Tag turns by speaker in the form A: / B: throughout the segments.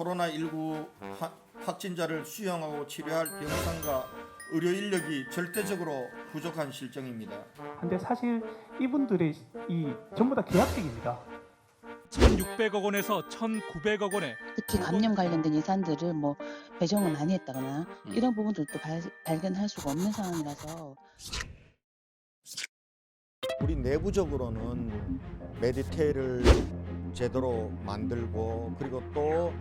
A: 코로나19 확진자를 수용하고 치료할 병상과 의료 인력이 절대적으로 부족한 실정입니다.
B: 근데 사실 이분들의 전부 다 계약직입니다.
C: 1,600억 원에서 1,900억 원에
D: 특히 감염 관련된 예산들을 배정을 많이 했다거나 이런 부분들도 발견할 수가 없는 상황이라서
A: 우리 내부적으로는 메디테일을 제대로 만들고 그리고 또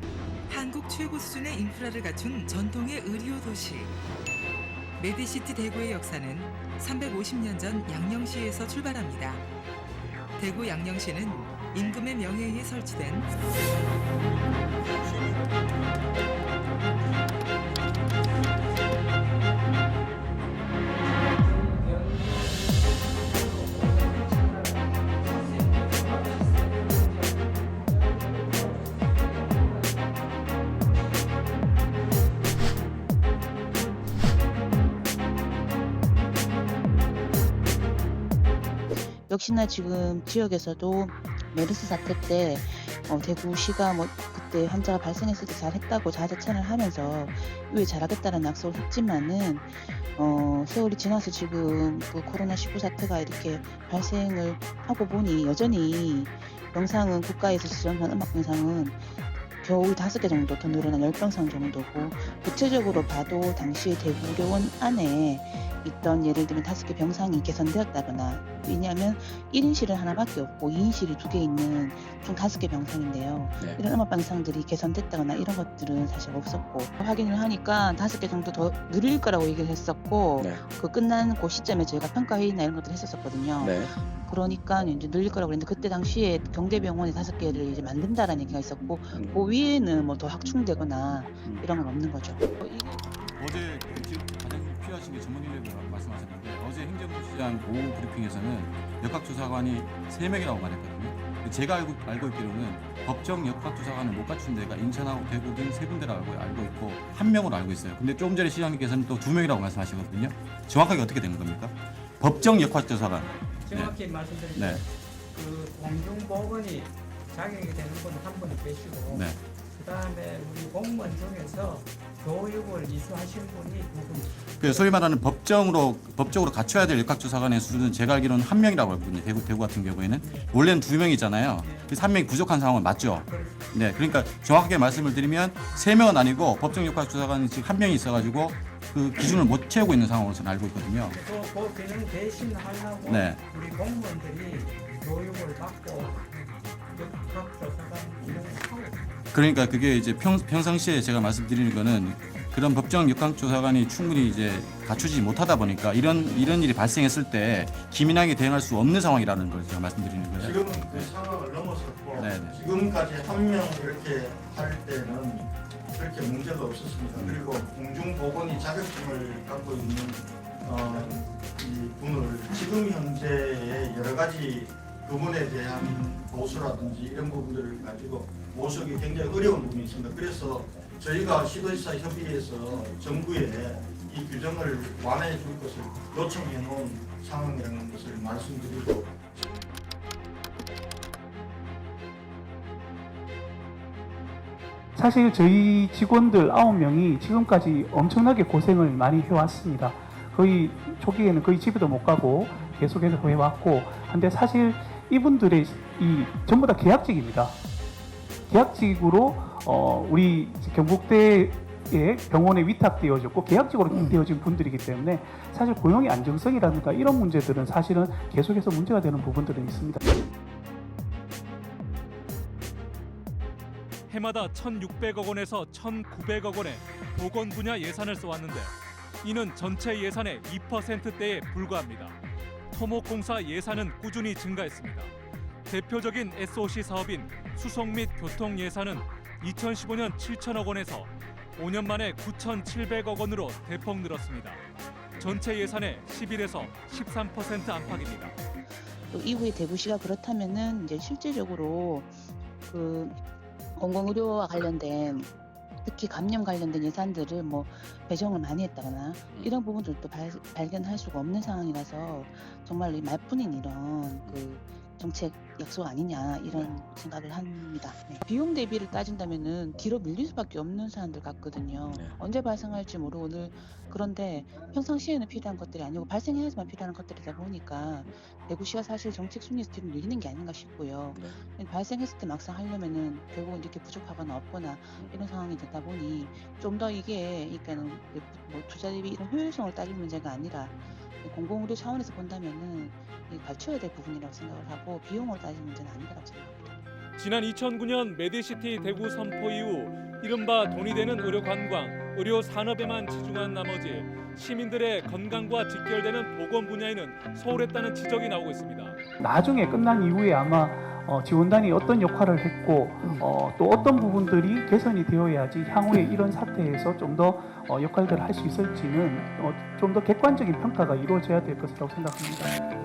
E: 한국 최고 수준의 인프라를 갖춘 전통의 의료 도시. 메디시티 대구의 역사는 350년 전 양령시에서 출발합니다. 대구 양령시는 임금의 명예에 설치된
D: 역시나 지금 지역에서도 메르스 사태 때 대구시가 그때 환자가 발생했을 때 잘했다고 자재찬을 하면서 왜 잘하겠다는 약속을 했지만은 세월이 지나서 지금 그 코로나19 사태가 이렇게 발생을 하고 보니 여전히 병상은 국가에서 지정한 음악 병상은 겨우 5개 정도 더 늘어난 10병상 정도고 구체적으로 봐도 당시에 대구의료원 안에 있던 예를 들면 5개 병상이 개선되었다거나 왜냐하면 1인실은 하나밖에 없고 2인실이 2개 있는 총 5개 병상인데요.
F: 네.
D: 이런 음악 병상들이 개선됐다거나 이런 것들은 사실 없었고 확인을 하니까 5개 정도 더 늘릴 거라고 얘기를 했었고
F: 네.
D: 그 끝난 그 시점에 저희가 평가회의나 이런 것들 했었거든요.
F: 네.
D: 그러니까 이제 늘릴 거라고 그랬는데 그때 당시에 경대병원에 5개를 이제 만든다라는 얘기가 있었고 그 위에는 더 확충되거나 이런 건 없는 거죠.
G: 어제 지금 가장 필요하신 게 전문 인력이라고 말씀하셨는데 어제 행정부시장 오후 브리핑에서는 역학조사관이 3명이라고 말했거든요. 제가 알고 있기로는 법정 역학조사관을 못 갖춘 데가 인천하고 대구 등 3군데라고 알고 있고 1명으로 알고 있어요. 근데 조금 전에 시장님께서는 또 2명이라고 말씀하시거든요. 정확하게 어떻게 된 겁니까? 법정 역학조사관.
H: 정확히 말씀드리면
G: 네.
H: 그 공중보건이 자격이 되는 분은 한 분이 계시고
G: 네.
H: 그다음에 우리 공무원 중에서 교육을 이수하신 분이 2분.
G: 그 소위 말하는 법적으로 갖춰야 될 역학조사관의 수준은 제가 알기로는 1명이라고 알고 있거든요. 대구 같은 경우에는 원래는 2명이잖아요. 그래서 1명이 부족한 상황은 맞죠. 네, 그러니까 정확하게 말씀을 드리면 3명은 아니고 법정 역학조사관이 지금 1명이 있어가지고 그 기준을 못 채우고 있는 상황으로 저는 알고 있거든요.
H: 그 기능 대신하려고
G: 네.
H: 우리 공무원들이 교육을 받고 역학조사관 기능을 하고
G: 그러니까 그게 이제 평상시에 제가 말씀드리는 거는 그런 법정 역학조사관이 충분히 이제 갖추지 못하다 보니까 이런 일이 발생했을 때 기민하게 대응할 수 없는 상황이라는 걸 제가 말씀드리는 거예요.
A: 지금은 그 상황을 넘어섰고
G: 네네.
A: 지금까지 1명 이렇게 할 때는 그렇게 문제가 없었습니다. 그리고 공중보건이 자격증을 갖고 있는 이 분을 지금 현재의 여러 가지 그분에 대한 보수라든지 이런 부분들을 가지고 모시기 굉장히 어려운 부분이 있습니다. 그래서 저희가 시도지사 협의회에서 정부에 이 규정을 완화해 줄 것을 요청해 놓은 상황이라는 것을 말씀드리고
B: 사실 저희 직원들 9명이 지금까지 엄청나게 고생을 많이 해왔습니다. 거의 초기에는 거의 집에도 못 가고 계속해서 해왔고, 근데 사실 이분들의 전부 다 계약직입니다. 계약직으로 우리 경북대의 병원에 위탁되어졌고 계약직으로 되어진 분들이기 때문에 사실 고용의 안정성이라든가 이런 문제들은 사실은 계속해서 문제가 되는 부분들은 있습니다.
C: 해마다 1,600억 원에서 1,900억 원의 보건 분야 예산을 써왔는데 이는 전체 예산의 2%대에 불과합니다. 토목공사 예산은 꾸준히 증가했습니다. 대표적인 SOC 사업인 수송 및 교통 예산은 2015년 7천억 원에서 5년 만에 9,700억 원으로 대폭 늘었습니다. 전체 예산의 11에서 13% 안팎입니다.
D: 또 이후에 대구시가 그렇다면은 이제 실질적으로 그 공공의료와 관련된 특히 감염 관련된 예산들을 배정을 많이 했다거나 이런 부분들도 발견할 수가 없는 상황이라서 정말 이 말뿐인 이런 그 정책 약속 아니냐 이런 생각을 합니다. 네. 비용 대비를 따진다면은 뒤로 밀릴 수밖에 없는 사안들 같거든요. 언제 발생할지 모르고 오늘 그런데 평상시에는 필요한 것들이 아니고 발생해야지만 필요한 것들이다 보니까 대구시가 사실 정책 순위에서 뒤로 밀리는 게 아닌가 싶고요. 발생했을 때 막상 하려면은 결국은 이렇게 부족하거나 없거나 이런 상황이 되다 보니 좀 더 이게 그러니까는 뭐 투자 대비 이런 효율성을 따질 문제가 아니라 공공의료 차원에서 본다면은 갖춰야 될 부분이라고 생각을 하고 비용을 따질 문제는 아니라고 생각합니다.
C: 지난 2009년 메디시티 대구 선포 이후 이른바 돈이 되는 의료 관광, 의료 산업에만 치중한 나머지 시민들의 건강과 직결되는 보건 분야에는 소홀했다는 지적이 나오고 있습니다.
B: 나중에 끝난 이후에 아마 지원단이 어떤 역할을 했고 또 어떤 부분들이 개선이 되어야지 향후에 이런 사태에서 좀 더 역할들을 할 수 있을지는 좀 더 객관적인 평가가 이루어져야 될 것이라고 생각합니다.